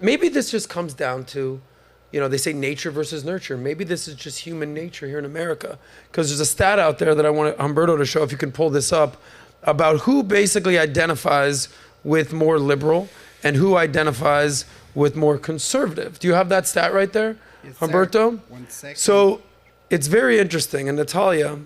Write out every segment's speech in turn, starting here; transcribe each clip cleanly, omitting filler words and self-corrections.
Maybe this just comes down to, they say nature versus nurture. Maybe this is just human nature here in America. Because there's a stat out there that I want Humberto to show, if you can pull this up, about who basically identifies with more liberal and who identifies with more conservative. Do you have that stat right there, yes, Humberto? Sir. 1 second. So it's very interesting. And Natalia,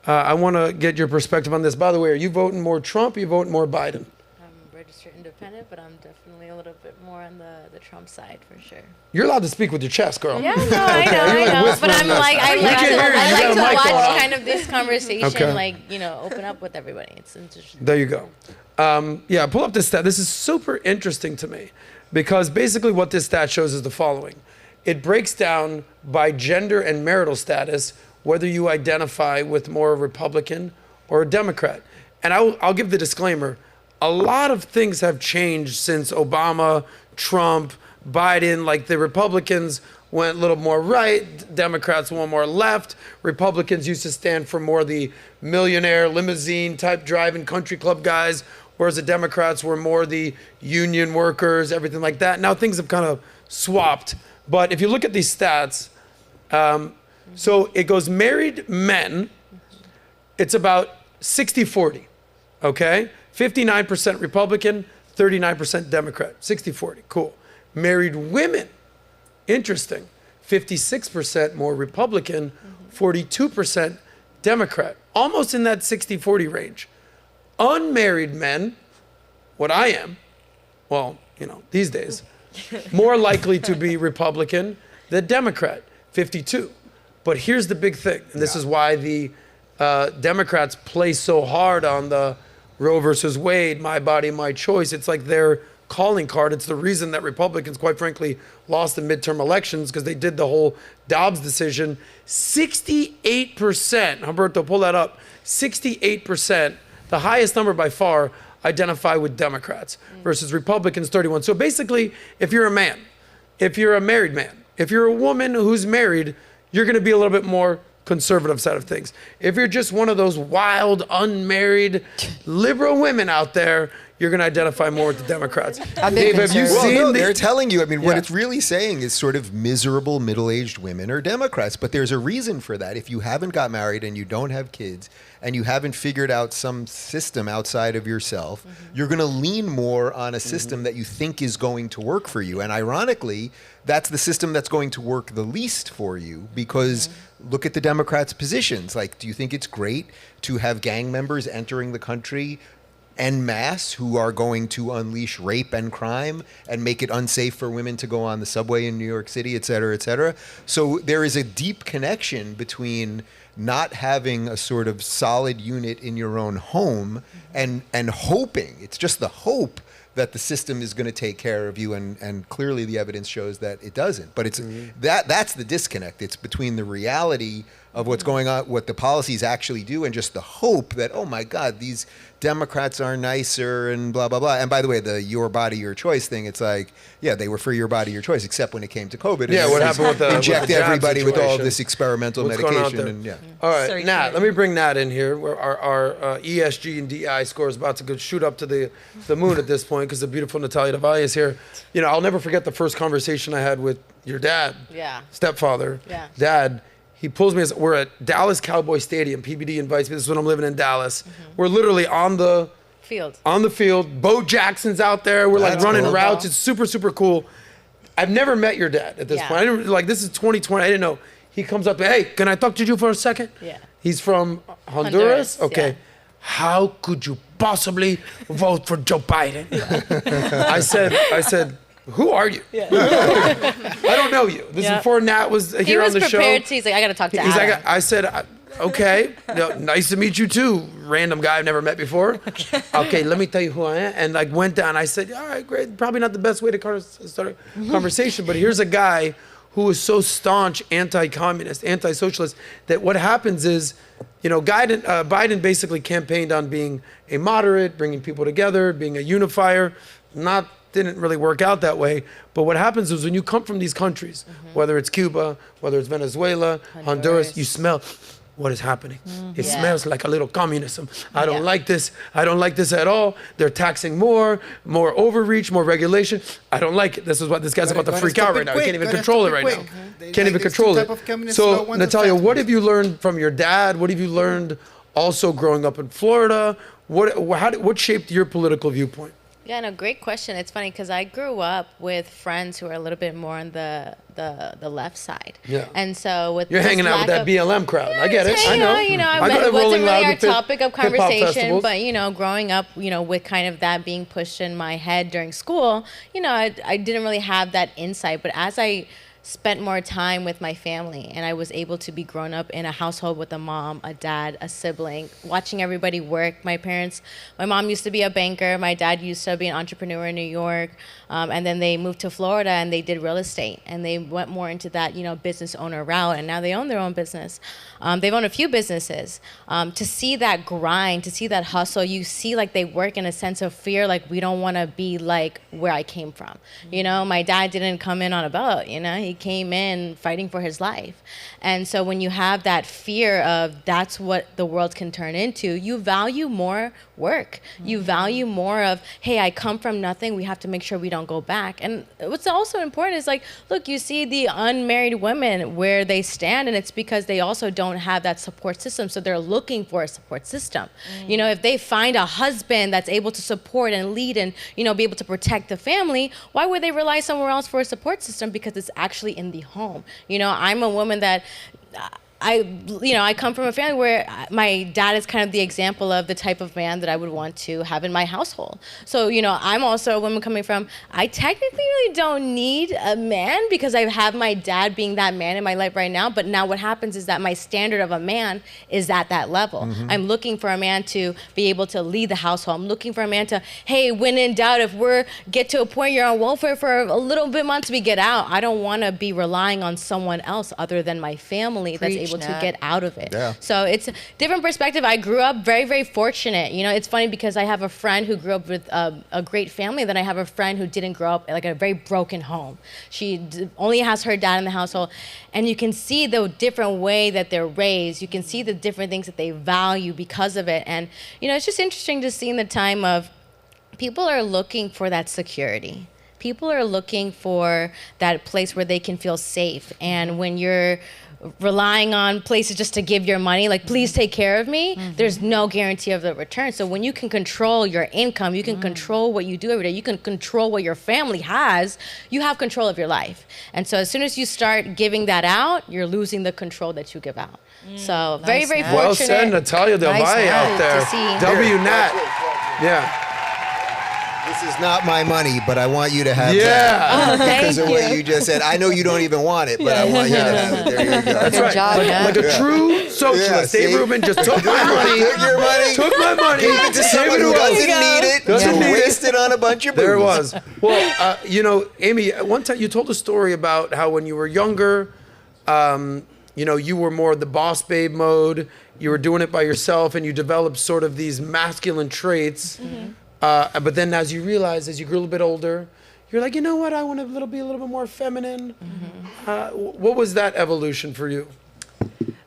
I want to get your perspective on this. By the way, are you voting more Trump or are you voting more Biden? I'm registered independent, but I'm definitely a little bit more on the Trump side for sure. You're allowed to speak with your chest, girl. Yeah, no, I know. But I'm like, I like to watch kind of this conversation, open up with everybody. It's interesting. There you go. Pull up this stat. This is super interesting to me because basically what this stat shows is the following. It breaks down by gender and marital status whether you identify with more Republican or a Democrat. And I'll give the disclaimer. A lot of things have changed since Obama, Trump, Biden. Like the Republicans went a little more right, Democrats went more left. Republicans used to stand for more the millionaire, limousine type driving country club guys, whereas the Democrats were more the union workers, everything like that. Now things have kind of swapped. But if you look at these stats, so it goes married men, it's about 60-40, okay? 59% Republican, 39% Democrat, 60-40, cool. Married women, interesting, 56% more Republican, 42% Democrat, almost in that 60-40 range. Unmarried men, what I am, these days, more likely to be Republican than Democrat, 52. But here's the big thing, and this is why the Democrats play so hard on the Roe versus Wade, my body, my choice. It's like their calling card. It's the reason that Republicans, quite frankly, lost the midterm elections because they did the whole Dobbs decision. 68%, Humberto, pull that up, 68%, the highest number by far, identify with Democrats versus Republicans, 31. So basically, if you're a man, if you're a married man, if you're a woman who's married, you're going to be a little bit more conservative side of things. If you're just one of those wild, unmarried, liberal women out there, you're going to identify more with the Democrats. Dave, have you seen they're telling you, what it's really saying is sort of miserable middle-aged women are Democrats, but there's a reason for that. If you haven't got married and you don't have kids and you haven't figured out some system outside of yourself, you're going to lean more on a system that you think is going to work for you. And ironically, that's the system that's going to work the least for you because look at the Democrats' positions. Like, do you think it's great to have gang members entering the country en masse who are going to unleash rape and crime and make it unsafe for women to go on the subway in New York City, et cetera, et cetera? So there is a deep connection between not having a sort of solid unit in your own home and hoping, it's just the hope that the system is going to take care of you, and clearly the evidence shows that it doesn't. But it's that's the disconnect. It's between the reality of what's going on, what the policies actually do, and just the hope that, oh my God, these Democrats are nicer and blah, blah, blah. And by the way, the your body, your choice thing, it's like, yeah, they were for your body, your choice, except when it came to COVID. Yeah, what happened with the inject everybody situation? with all of this experimental medication. And all right, Nat, let me bring Nat in here. Where our ESG and DI score is about to shoot up to the moon at this point because the beautiful Natalia Davalle is here. I'll never forget the first conversation I had with your dad, stepfather, dad. He pulls me, we're at Dallas Cowboy Stadium. PBD invites me. This is when I'm living in Dallas. We're literally on the field. Bo Jackson's out there. We're running routes. It's super, super cool. I've never met your dad at this point. I didn't, this is 2020. I didn't know. He comes up, hey, can I talk to you for a second? Yeah. He's from Honduras? Okay. Yeah. How could you possibly vote for Joe Biden? I said, who are you? Yeah. I don't know you. This is before Nat was here on the show. He's like, I got to talk to Adam. I said, okay, nice to meet you too, random guy I've never met before. Okay, let me tell you who I am. And went down. I said, all right, great. Probably not the best way to start a conversation, but here's a guy who is so staunch anti-communist, anti-socialist, that what happens is, Biden basically campaigned on being a moderate, bringing people together, being a unifier, didn't really work out that way. But what happens is when you come from these countries, whether it's Cuba, whether it's Venezuela, Honduras, you smell what is happening? It smells like a little communism. I don't like this. I don't like this at all. They're taxing more overreach, more regulation. I don't like it. This is what this guy's about to freak out right now. He can't even control it right now. Can't even control it. So, Natalia, what have you learned from your dad? What have you learned also growing up in Florida? What shaped your political viewpoint? Yeah, no, great question. It's funny because I grew up with friends who are a little bit more on the left side. Yeah. And so with You're hanging out with that BLM crowd. I get it. I know. It wasn't really our topic of conversation, but growing up, with kind of that being pushed in my head during school, I didn't really have that insight. But as I spent more time with my family and I was able to be grown up in a household with a mom, a dad, a sibling, watching everybody work. My mom used to be a banker. My dad used to be an entrepreneur in New York. And then they moved to Florida and they did real estate and they went more into that, business owner route. And now they own their own business. They've owned a few businesses. To see that grind, to see that hustle, you see like they work in a sense of fear, like we don't want to be like where I came from. My dad didn't come in on a boat, he came in fighting for his life. And so when you have that fear of that's what the world can turn into, you value more work. You value more of, hey, I come from nothing. We have to make sure we don't go back. And what's also important is like, look, you see the unmarried women where they stand, and it's because they also don't have that support system. So they're looking for a support system. If they find a husband that's able to support and lead and, be able to protect the family, why would they rely somewhere else for a support system? Because it's actually in the home. I'm a woman that I come from a family where my dad is kind of the example of the type of man that I would want to have in my household. So, I'm also a woman coming from, I technically really don't need a man because I have my dad being that man in my life right now. But now what happens is that my standard of a man is at that level. I'm looking for a man to be able to lead the household. I'm looking for a man to, hey, when in doubt, if get to a point you're on welfare for a little bit months, we get out. I don't want to be relying on someone else other than my family that's able to get out of it. Yeah. So it's a different perspective. I grew up very, very fortunate. It's funny because I have a friend who grew up with a great family, then I have a friend who didn't grow up like a very broken home. She only has her dad in the household, and you can see the different way that they're raised. You can see the different things that they value because of it. And, it's just interesting to see in the time of people are looking for that security. People are looking for that place where they can feel safe. And when you're relying on places just to give your money, like, please take care of me, there's no guarantee of the return. So when you can control your income, you can control what you do every day, you can control what your family has, you have control of your life. And so as soon as you start giving that out, you're losing the control that you give out. So very, very fortunate. Well said, Natalia Del Valle out there. WNAT. Yeah. This is not my money, but I want you to have that. Because of what you just said. I know you don't even want it, but I want you to have it. There you go. That's right. Job, like a true socialist. Dave Rubin just took my money. Took your money. Took my money. Gave it to someone who doesn't need it. Doesn't need waste it on a bunch of booze. There it was. Well, Amy, one time you told a story about how when you were younger, you were more the boss babe mode. You were doing it by yourself, and you developed sort of these masculine traits. But then as you realize, as you grew a little bit older, you're like, you know what, I want to be a little bit more feminine. What was that evolution for you?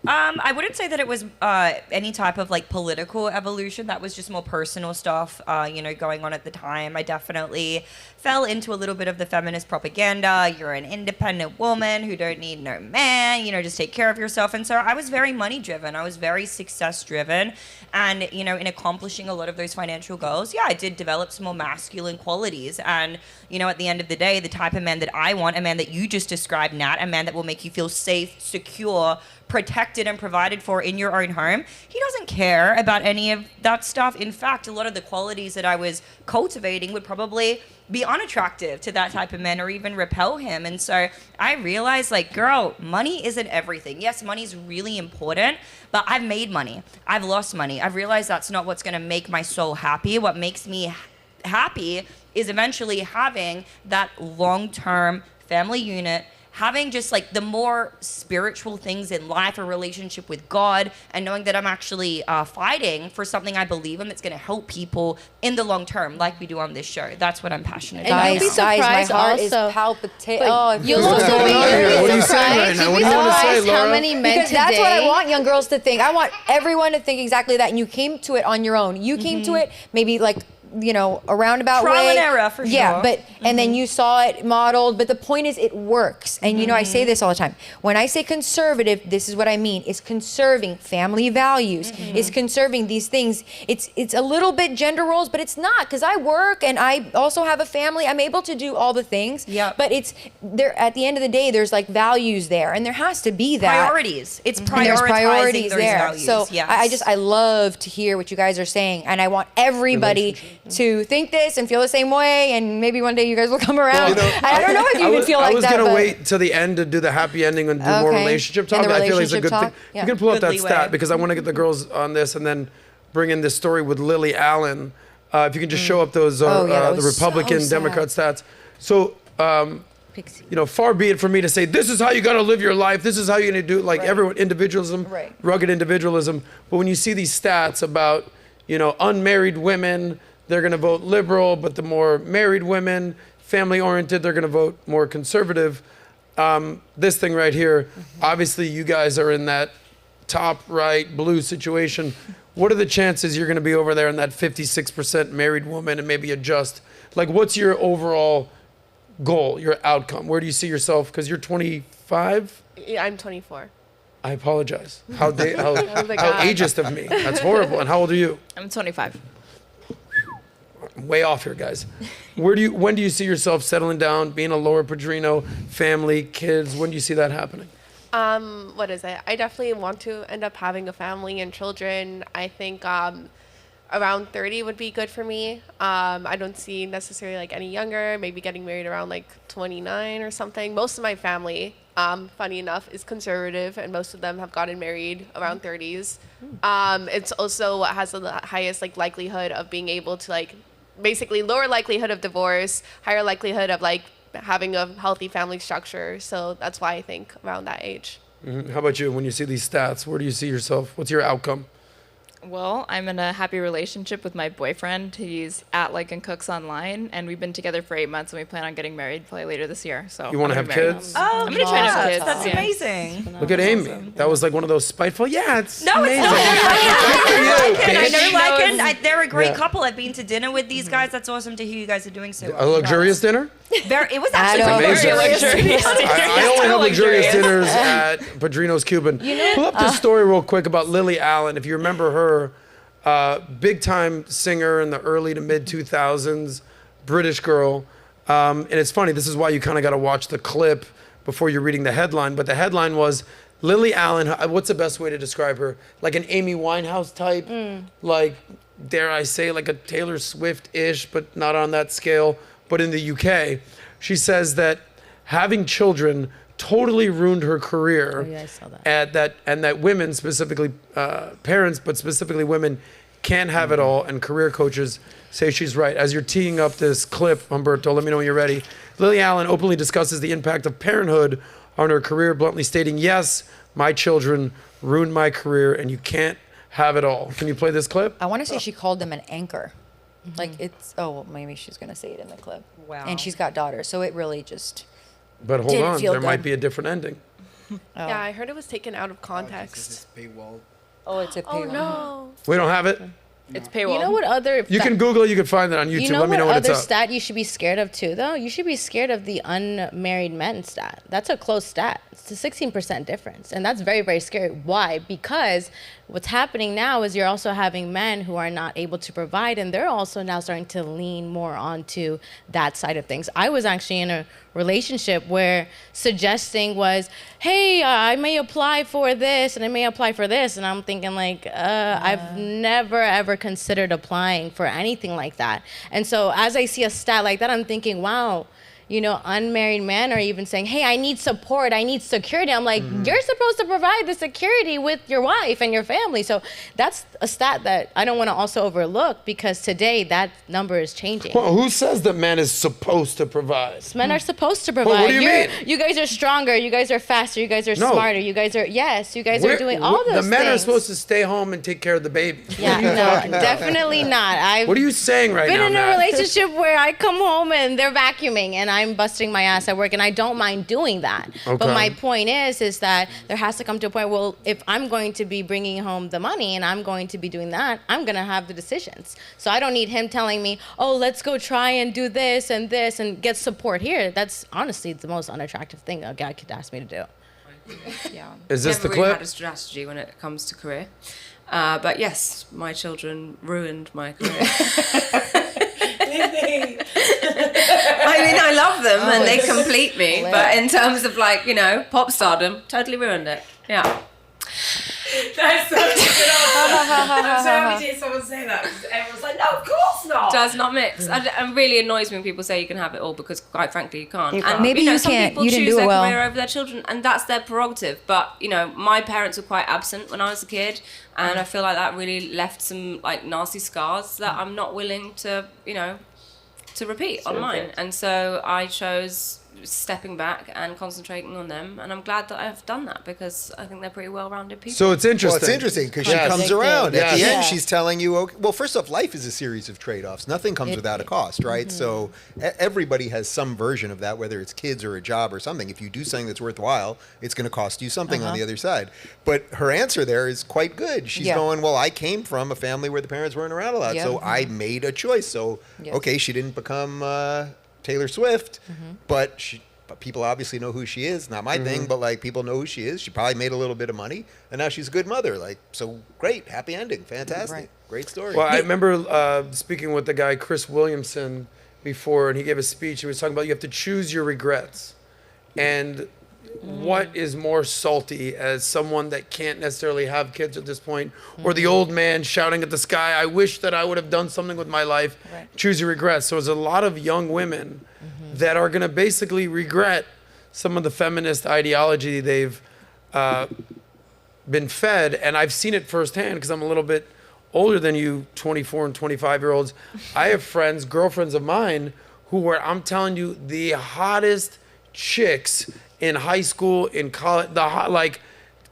I wouldn't say that it was any type of like political evolution. That was just more personal stuff, going on at the time. I definitely fell into a little bit of the feminist propaganda. You're an independent woman who don't need no man, just take care of yourself. And so I was very money driven. I was very success driven. And, in accomplishing a lot of those financial goals, I did develop some more masculine qualities. And, at the end of the day, the type of man that I want, a man that you just described, Nat, a man that will make you feel safe, secure, protected and provided for in your own home, he doesn't care about any of that stuff. In fact, a lot of the qualities that I was cultivating would probably be unattractive to that type of man or even repel him. And so I realized, like, girl, money isn't everything. Yes, money's really important, but I've made money. I've lost money. I've realized that's not what's going to make my soul happy. What makes me happy is eventually having that long-term family unit, having just like the more spiritual things in life, a relationship with God, and knowing that I'm actually fighting for something I believe in that's going to help people in the long term, like we do on this show. That's what I'm passionate about. And you'll be surprised my heart also. is palpitating. Oh, You'll also be What are you saying right surprised. now? You'll What be do you want to say, surprised how Laura? many men because that's what I today- want young girls to think. I want everyone to think exactly that. And you came to it on your own. You came to it maybe like, you know, a roundabout Trial way. and error, for Yeah, sure. but and then you saw it modeled. But the point is, it works. And you know, I say this all the time. When I say conservative, this is what I mean. It's conserving family values. It's conserving these things. It's a little bit gender roles, but it's not, because I work and I also have a family. I'm able to do all the things. Yep. But it's there. At the end of the day, there's like values there, and there has to be that. Priorities. It's And there's prioritizing priorities those there. values. So Yes. I love to hear what you guys are saying, and I want everybody to think this and feel the same way, and maybe one day you guys will come around. I don't know if you even feel like that. I was gonna but wait till the end to do the happy ending and do more Okay. relationship And talk. the I feel like it's a relationship good talk? thing. Yeah. You can pull up Good that leeway. stat because I want to get the girls on this and then bring in this story with Lilly Allen. If you can just show up those Oh, yeah, that the was Republican so sad. Democrat stats. So. You know, far be it from me to say this is how you got to live your life. This is how you're going to do it. Like everyone, individualism, Right. rugged individualism. But when you see these stats about, you know, unmarried women, they're going to vote liberal, but the more married women, family oriented, they're going to vote more conservative. This thing right here, obviously, you guys are in that top right blue situation. What are the chances you're going to be over there in that 56% married woman and maybe adjust? Like, what's your overall goal, your outcome? Where do you see yourself? Because you're 25. Yeah, I'm 24. I apologize. How my God. ageist of me. That's horrible. And how old are you? I'm 25. I'm way off here, guys. When do you see yourself settling down, being a Laura Padrino, family, kids? When do you see that happening? What is it? I definitely want to end up having a family and children. I think around 30 would be good for me. I don't see necessarily like any younger, maybe getting married around like 29 or something. Most of my family, funny enough, is conservative, and most of them have gotten married around 30s. It's also what has the highest like likelihood of being able to like basically lower likelihood of divorce, higher likelihood of like having a healthy family structure. So that's why I think around that age. How about you? When you see these stats, where do you see yourself? What's your outcome? Well, I'm in a happy relationship with my boyfriend. He's at Like and Cooks online, and we've been together for 8 months, and we plan on getting married probably later this year. So You want to I'm have gonna be married. kids? Oh, I'm gonna try to have kids. That's Yeah. amazing. Look at Amy. That was like one of those spiteful. Yeah, it's No, it's amazing. not. I know bitch. Lycan. They're a great Yeah. couple. I've been to dinner with these guys. That's awesome to hear you guys are doing so A well. luxurious dinner? It was actually Adam. Amazing. very luxurious. I only have luxurious dinners at Padrino's Cuban. Pull up this story real quick about Lilly Allen. If you remember her, big time singer in the early to mid 2000s, British girl. And it's funny, this is why you kind of got to watch the clip before you're reading the headline. But the headline was Lilly Allen, what's the best way to describe her? Like an Amy Winehouse type, like, dare I say, like a Taylor Swift-ish, but not on that scale. But in the UK, she says that having children totally ruined her career. Oh, yeah, I saw that. And that women, specifically parents, but specifically women, can't have it all. And career coaches say she's right. As you're teeing up this clip, Humberto, let me know when you're ready. Lilly Allen openly discusses the impact of parenthood on her career, bluntly stating, "Yes, my children ruined my career, and you can't have it all." Can you play this clip? I want to say she called them an anchor. Like it's, oh, well, maybe she's going to say it in the clip. Wow. And she's got daughters, so it really just, But hold Didn't on, feel there might good. be a different ending. Yeah, I heard it was taken out of context. oh, it's a Oh paywall. no. We don't have it? It's paywall. You know what other... You can Google it, you can find it on YouTube. You know Let me know what when it's other up. stat you should be scared of too, though? You should be scared of the unmarried men stat. That's a close stat. It's a 16% difference. And that's very, very scary. Why? Because what's happening now is you're also having men who are not able to provide, and they're also now starting to lean more onto that side of things. I was actually in a relationship where suggesting was, hey, I may apply for this and I may apply for this. And I'm thinking like, I've never ever considered applying for anything like that. And so as I see a stat like that, I'm thinking, wow, unmarried men are even saying, hey, I need support, I need security. I'm like, you're supposed to provide the security with your wife and your family. So that's a stat that I don't want to also overlook, because today that number is changing. Well, who says that man is supposed to provide? Men are supposed to provide. Well, what do you mean? You guys are stronger, you guys are faster, you guys are smarter, you guys are, you guys are doing all those things. The men are supposed to stay home and take care of the baby. Yeah, no, definitely not. What are you saying right now, been in Matt? a relationship where I come home and they're vacuuming and I'm busting my ass at work, and I don't mind doing that. Okay. But my point is that there has to come to a point, well, if I'm going to be bringing home the money and I'm going to be doing that, I'm going to have the decisions. So I don't need him telling me, oh, let's go try and do this and get support here. That's honestly the most unattractive thing a guy could ask me to do. Yeah. Is this Never the really clip? had a strategy when it comes to career. But yes, my children ruined my career. I mean, I love them and they complete me, but in terms of pop stardom, totally ruined it. Yeah. That's such a good answer. I'm so happy to hear someone say that, because everyone's like, no, of course not. Does not mix. It really annoys me when people say you can have it all, because quite frankly you can't. And Maybe you some can't. people You didn't choose do it their well. career over their children, and that's their prerogative. But my parents were quite absent when I was a kid, and I feel like that really left some nasty scars that I'm not willing to to repeat on mine. And so I chose stepping back and concentrating on them, and I'm glad that I've done that, because I think they're pretty well-rounded people. So it's interesting. Well, it's interesting because she comes around. At the end, she's telling you, okay, well, first off, life is a series of trade-offs. Nothing comes without a cost, right? So everybody has some version of that, whether it's kids or a job or something. If you do something that's worthwhile, it's going to cost you something on the other side. But her answer there is quite good. She's going, well, I came from a family where the parents weren't around a lot, so I made a choice. So, okay, she didn't become Taylor Swift, but people obviously know who she is. Not my thing, but people know who she is. She probably made a little bit of money, and now she's a good mother. So great, happy ending, fantastic, great story. Well, I remember speaking with the guy Chris Williamson before, and he gave a speech. He was talking about you have to choose your regrets, and what is more salty as someone that can't necessarily have kids at this point, or the old man shouting at the sky, I wish that I would have done something with my life. Choose your regrets. So there's a lot of young women that are going to basically regret some of the feminist ideology they've been fed. And I've seen it firsthand because I'm a little bit older than you 24 and 25-year-olds. I have friends, girlfriends of mine, who were, I'm telling you, the hottest chicks in high school, in college.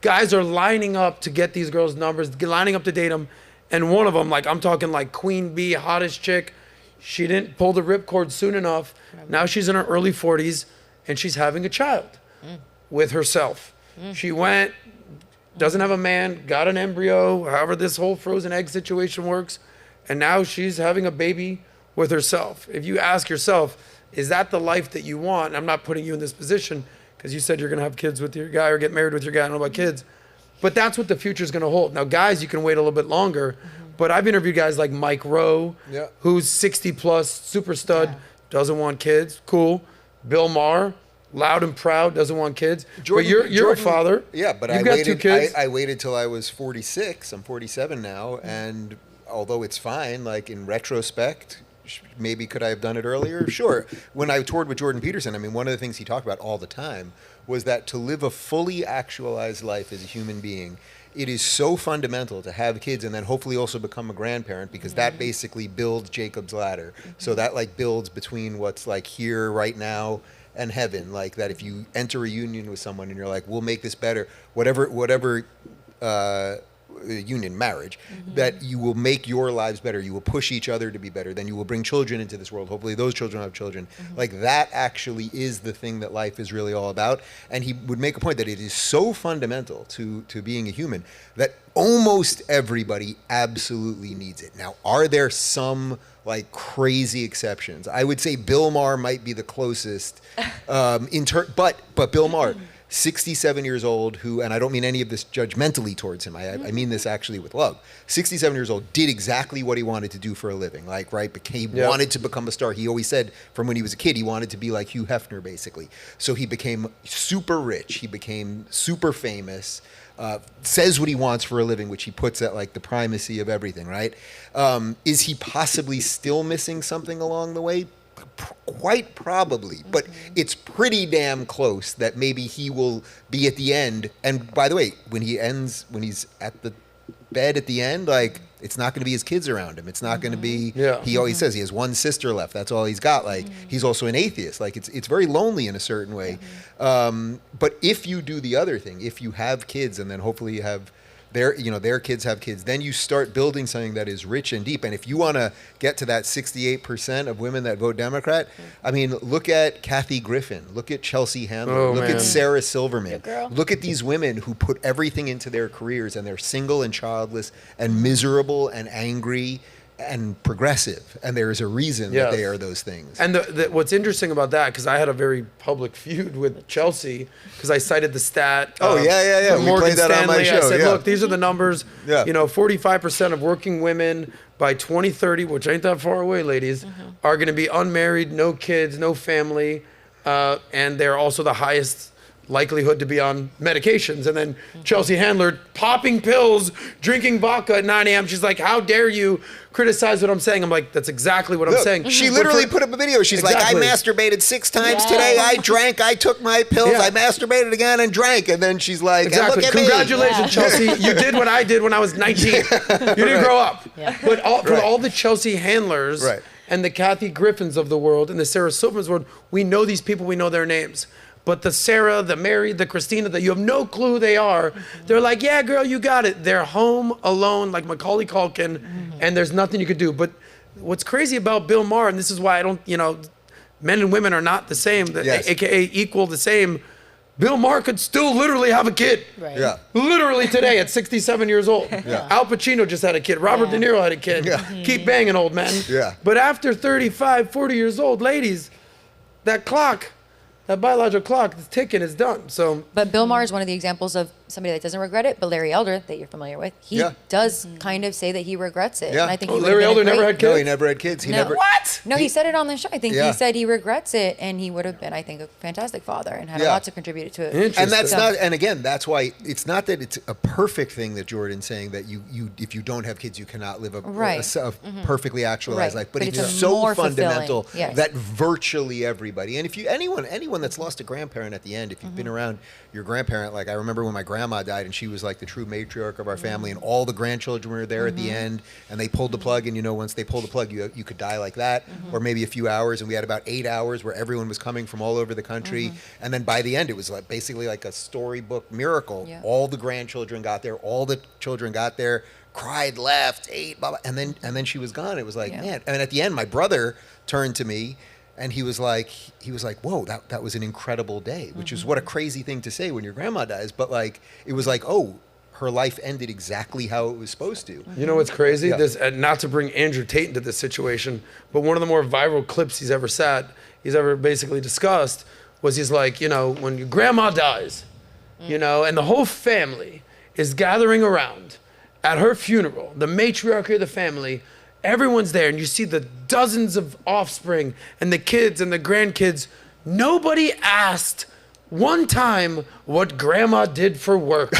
Guys are lining up to get these girls' numbers, lining up to date them. And one of them, I'm talking Queen Bee, hottest chick, she didn't pull the ripcord soon enough. Now she's in her early 40s, and she's having a child with herself. She went, doesn't have a man, got an embryo, however this whole frozen egg situation works, and now she's having a baby with herself. If you ask yourself, is that the life that you want? And I'm not putting you in this position, because you said you're going to have kids with your guy or get married with your guy. I don't know about kids. But that's what the future is going to hold. Now, guys, you can wait a little bit longer. But I've interviewed guys like Mike Rowe, who's 60-plus, super stud, doesn't want kids. Cool. Bill Maher, loud and proud, doesn't want kids. Jordan, but you're a father. Yeah, but You've got 2 kids. I waited till I was 46. I'm 47 now. And although it's fine, in retrospect, maybe could I have done it earlier? Sure. When I toured with Jordan Peterson, one of the things he talked about all the time was that to live a fully actualized life as a human being, it is so fundamental to have kids and then hopefully also become a grandparent, because that basically builds Jacob's ladder. So that builds between what's here right now and heaven. That if you enter a union with someone and you're like, we'll make this better, whatever union, marriage, that you will make your lives better. You will push each other to be better. Then you will bring children into this world. Hopefully those children have children. That actually is the thing that life is really all about. And he would make a point that it is so fundamental to being a human that almost everybody absolutely needs it. Now, are there some crazy exceptions? I would say Bill Maher might be the closest, but Bill Maher, 67 years old, who, and I don't mean any of this judgmentally towards him, I mean this actually with love, 67 years old, did exactly what he wanted to do for a living, wanted to become a star. He always said from when he was a kid, he wanted to be like Hugh Hefner, basically. So he became super rich, he became super famous, says what he wants for a living, which he puts at the primacy of everything, right? Is he possibly still missing something along the way? quite probably, but it's pretty damn close that maybe he will be at the end. And by the way, when he's at the bed at the end, like, it's not going to be his kids around him. It's not going to be, he always says he has one sister left. That's all he's got. Like, he's also an atheist. Like, it's very lonely in a certain way. But if you do the other thing, if you have kids and then hopefully you have their kids have kids, then you start building something that is rich and deep. And if you want to get to that 68% of women that vote Democrat, I mean, look at Kathy Griffin, look at Chelsea Handler, look at Sarah Silverman. Look at these women who put everything into their careers, and they're single and childless and miserable and angry and progressive, and there is a reason that they are those things. And what's interesting about that, because I had a very public feud with Chelsea, because I cited the stat. We played that on my show. I said, look, these are the numbers. 45% of working women by 2030, which ain't that far away, ladies, are going to be unmarried, no kids, no family, and they're also the highest likelihood to be on medications. And then Chelsea Handler popping pills, drinking vodka at 9 a.m. She's like, how dare you criticize what I'm saying? I'm like, that's exactly what I'm saying. She literally put up a video. She's like, I masturbated 6 times today. I drank. I took my pills. I masturbated again and drank. And then she's like, and look at Congratulations, Chelsea. You did what I did when I was 19. You didn't grow up. But for all the Chelsea Handlers and the Kathy Griffins of the world and the Sarah Silvermans world, we know these people. We know their names. But the Sarah, the Mary, the Christina, that you have no clue who they are, they're like, yeah, girl, you got it. They're home alone like Macaulay Culkin, and there's nothing you could do. But what's crazy about Bill Maher, and this is why I don't, men and women are not the same, AKA equal the same. Bill Maher could still literally have a kid. Right. Yeah. Literally today at 67 years old. Al Pacino just had a kid. Robert De Niro had a kid. Keep banging, old men. But after 35, 40 years old, ladies, that clock, that biological clock, the ticking is done. So, but Bill Maher is one of the examples of somebody that doesn't regret it. But Larry Elder, that you're familiar with, he does kind of say that he regrets it. Yeah. And I think Larry Elder never had kids. No, he never had kids. What? No, he said it on the show. I think he said he regrets it, and he would have been, I think, a fantastic father and had a lot to contribute to it. And that's not. And again, that's why it's not that it's a perfect thing that Jordan's saying that you if you don't have kids, you cannot live a perfectly actualized life. But it's so fundamental that virtually everybody, and if you anyone that's lost a grandparent at the end, if you've been around your grandparent, like I remember when my grandma died, and she was like the true matriarch of our family, and all the grandchildren were there at the end, and they pulled the plug, and once they pulled the plug, you could die like that, or maybe a few hours, and we had about 8 hours where everyone was coming from all over the country, and then by the end, it was like basically like a storybook miracle. All the grandchildren got there, all the children got there, cried, laughed, ate, blah, blah, and then she was gone. It was like, man. And at the end, my brother turned to me, and he was like, whoa, that was an incredible day, which is what a crazy thing to say when your grandma dies. But like, it was like, oh, her life ended exactly how it was supposed to. You know what's crazy? This, not to bring Andrew Tate into this situation, but one of the more viral clips he's ever basically discussed was he's like, when your grandma dies, and the whole family is gathering around at her funeral, the matriarchy of the family, everyone's there, and you see the dozens of offspring and the kids and the grandkids. Nobody asked one time what grandma did for work.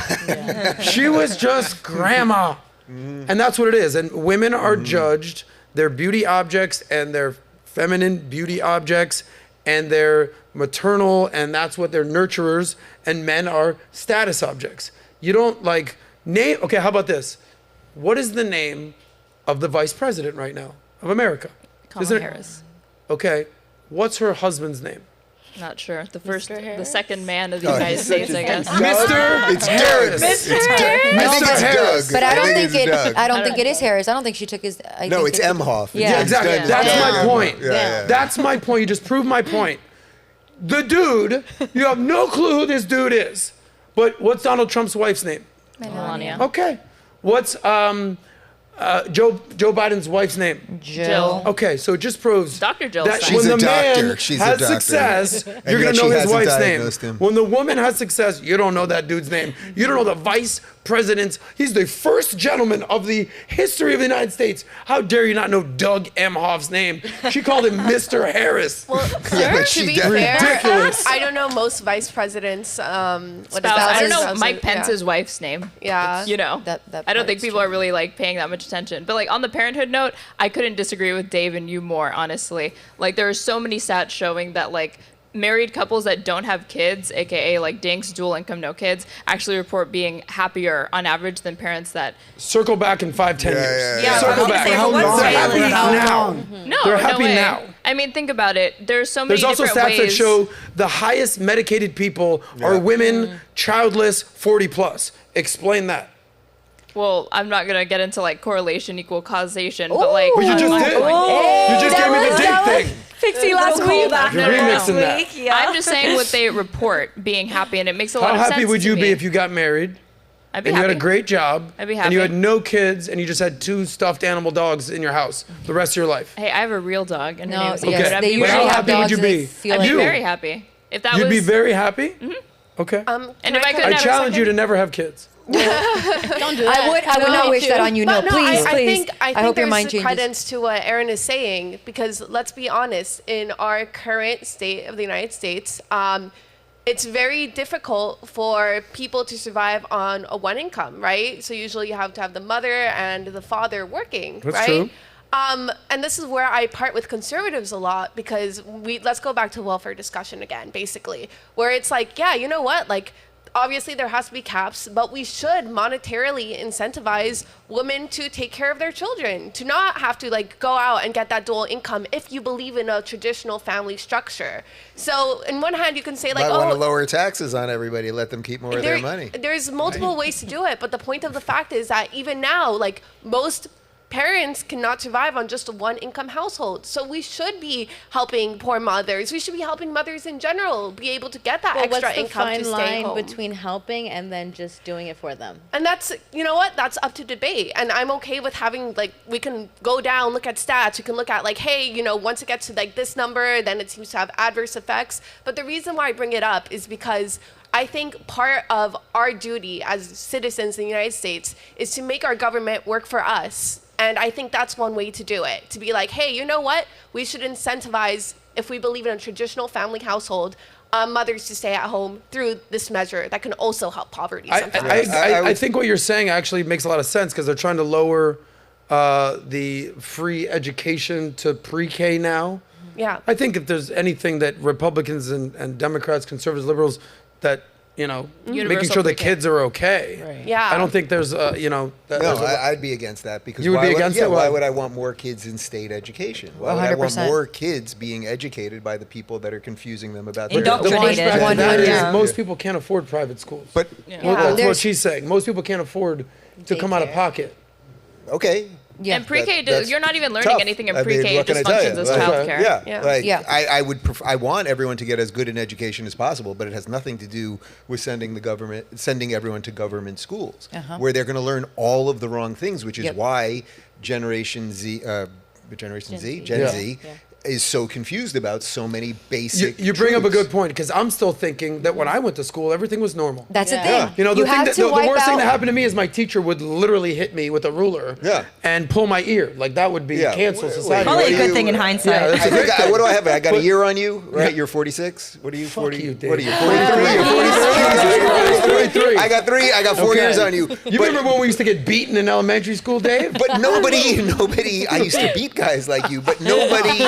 She was just grandma. And that's what it is. And women are judged, their beauty objects and their feminine beauty objects and their maternal, and that's what they're nurturers, and men are status objects. You don't name, okay, how about this? What is the name of the vice president right now of America? Kamala Harris. Okay. What's her husband's name? Not sure. The second man of the United States, I guess. Mr. Harris. Mr. Harris. But I don't think it is Harris. I don't think she took his. No, it's Emhoff. Yeah, exactly. That's my point. Yeah. That's my point. You just proved my point. The dude, you have no clue who this dude is. But what's Donald Trump's wife's name? Melania. Okay. What's Joe Biden's wife's name? Jill. Okay, so it just proves Dr. Jill that Stein. when the She's a man doctor. She's a has doctor. success, you're yet gonna she know his hasn't wife's diagnosed name. him. When the woman has success, you don't know that dude's name. You don't know the vice presidents. He's the first gentleman of the history of the United States. How dare you not know Doug Emhoff's name? She called him Mr. Harris. Well, to be fair, ridiculous. I don't know most vice presidents. I don't know Mike Pence's wife's name. Yeah. You know, That I don't think part's people are really like paying that much attention. But like on the parenthood note, I couldn't disagree with Dave and you more, honestly. Like there are so many stats showing that like married couples that don't have kids, aka like dinks, dual income, no kids, actually report being happier on average than parents that. Circle back in 5-10 years. Yeah, Circle I was back. gonna say, what's They're happy now. No, They're no happy way. now. I mean, think about it. There's so many There's also different stats ways. that show the highest medicated people are women, childless, 40 plus. Explain that. Well, I'm not gonna get into like correlation equal causation, but like. But you just did. You just gave me the date thing. Pixie last week. You're remixing that. Yeah. I'm just saying what they report being happy, and it makes a lot How of sense. happy would to you me. be if you got married I'd be and you happy. had a great job I'd be and you had happy. no kids and you just had 2 stuffed animal dogs in your house the rest of your life? Hey, I have a real dog, and her No, name's yes, Immigrant. they I'd be But usually how very have happy would dogs you and they be? feel I'd like be You. very happy. If that You'd was be very happy? Okay. and if I could I never challenge you to never have kids. Don't do that. I would not wish that on you. No, But please, I please. think hope your there's mind changes. credence to what Aaron is saying, because let's be honest, in our current state of the United States, it's very difficult for people to survive on a one income, right? So usually you have to have the mother and the father working, That's right? true. And this is where I part with conservatives a lot, because let's go back to welfare discussion again, basically, where it's like, yeah, you know what, like, obviously there has to be caps, but we should monetarily incentivize women to take care of their children, to not have to like go out and get that dual income if you believe in a traditional family structure. So in one hand you can say like, Might want to lower taxes on everybody, let them keep more of their there- money. There's multiple ways to do it, but the point of the fact is that even now, like most parents cannot survive on just a one income household. So we should be helping poor mothers. We should be helping mothers in general be able to get that Well, extra what's the income fine to stay line home. between helping and then just doing it for them? And that's, you know what, that's up to debate. And I'm okay with having, like, we can go down, look at stats. We can look at, like, hey, you know, once it gets to, like, this number, then it seems to have adverse effects. But the reason why I bring it up is because I think part of our duty as citizens in the United States is to make our government work for us. And I think that's one way to do it. To be like, hey, you know what? We should incentivize, if we believe in a traditional family household, mothers to stay at home through this measure that can also help poverty sometimes. I think what you're saying actually makes a lot of sense, because they're trying to lower the free education to pre-K now. Yeah. I think if there's anything that Republicans and Democrats, conservatives, liberals, that, you know, making Universal sure the pre-K. kids are okay. Right. Yeah. I don't think there's, you know. No, I'd be against that, because You would why be against it? Why Why? would I want more kids in state education? Why would I want 100%. more kids being educated by the people that are confusing them about The Indoctrinated. pushback to that is Yeah. most people can't afford private schools. But That's what There's- she's saying. Most people can't afford to come out of Daycare. pocket. okay. Yeah. And pre-K, that's you're not even learning tough. anything in I mean, pre-K. what It can I just tell you? functions as Like, childcare. Yeah, Yeah. like Yeah. I would I want everyone to get as good an education as possible, but it has nothing to do with sending everyone to government schools, where they're going to learn all of the wrong things, which is Yep. why Generation Z, Gen Z. Z is so confused about so many basic. You bring up a truths. good point, because I'm still thinking that when I went to school, everything was normal. That's the Yeah. thing. Yeah. You know, the thing have that to the wipe worst thing out- that happened to me is my teacher would literally hit me with a ruler Yeah. and pull my ear. Like, that would be Yeah. cancel Wait, society. Probably a What good do thing in you- hindsight. Yeah, that's I think what do I have? I got a But- year on you, right? Yeah. You're 46. What are you? 40? you, Dave. What are you? 43? You're 43. I got 3. I got 4 Okay. years on you. You remember when we used to get beaten in elementary school, Dave? But nobody. I used to beat guys like you, but nobody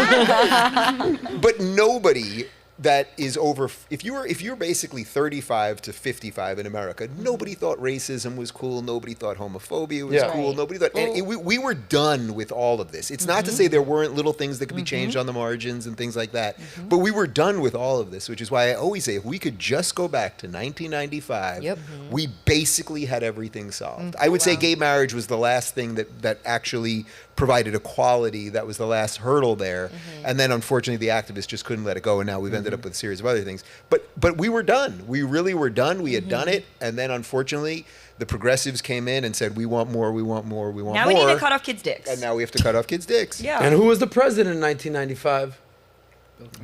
that is over. If you're basically 35 to 55 in America, nobody thought racism was cool. Nobody thought homophobia was Yeah. cool. Right. Nobody thought. And we were done with all of this. It's not to say there weren't little things that could be changed on the margins and things like that, but we were done with all of this, which is why I always say if we could just go back to 1995, Yep. we basically had everything solved. I would say gay marriage was the last thing that actually provided equality. That was the last hurdle there. And then unfortunately the activists just couldn't let it go, and now we've ended up with a series of other things. But we were done. We really were done. We had done it, and then unfortunately the progressives came in and said, we want more, we want more, we want Now more. we need to cut off kids' dicks. And now we have to cut off kids' dicks. Yeah. And who was the president in 1995?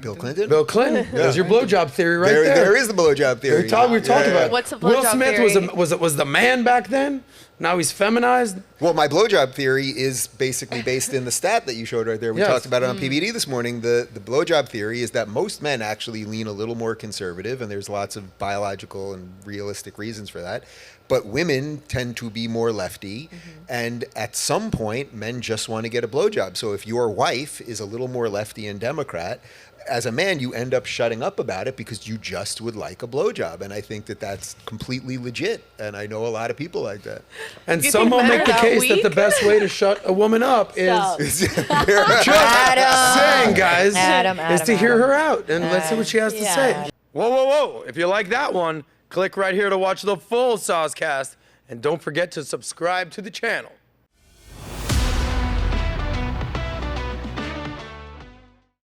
Bill Clinton? Bill Clinton. There's your blowjob theory right there. There is the blowjob theory. We talked about it. What's the Will blowjob Smith theory? was the man back then. Now he's feminized. Well, my blowjob theory is basically based in the stat that you showed right there. We talked about it on PBD this morning. The blowjob theory is that most men actually lean a little more conservative, and there's lots of biological and realistic reasons for that. But women tend to be more lefty, and at some point, men just want to get a blowjob. So if your wife is a little more lefty and Democrat, as a man, you end up shutting up about it because you just would like a blowjob. And I think that that's completely legit. And I know a lot of people like that. And some will make the case that the best way to shut a woman up is just saying, guys, is to hear her out. And let's see what she has to say. Whoa, whoa, whoa. If you like that one, click right here to watch the full SOSCAST. And don't forget to subscribe to the channel.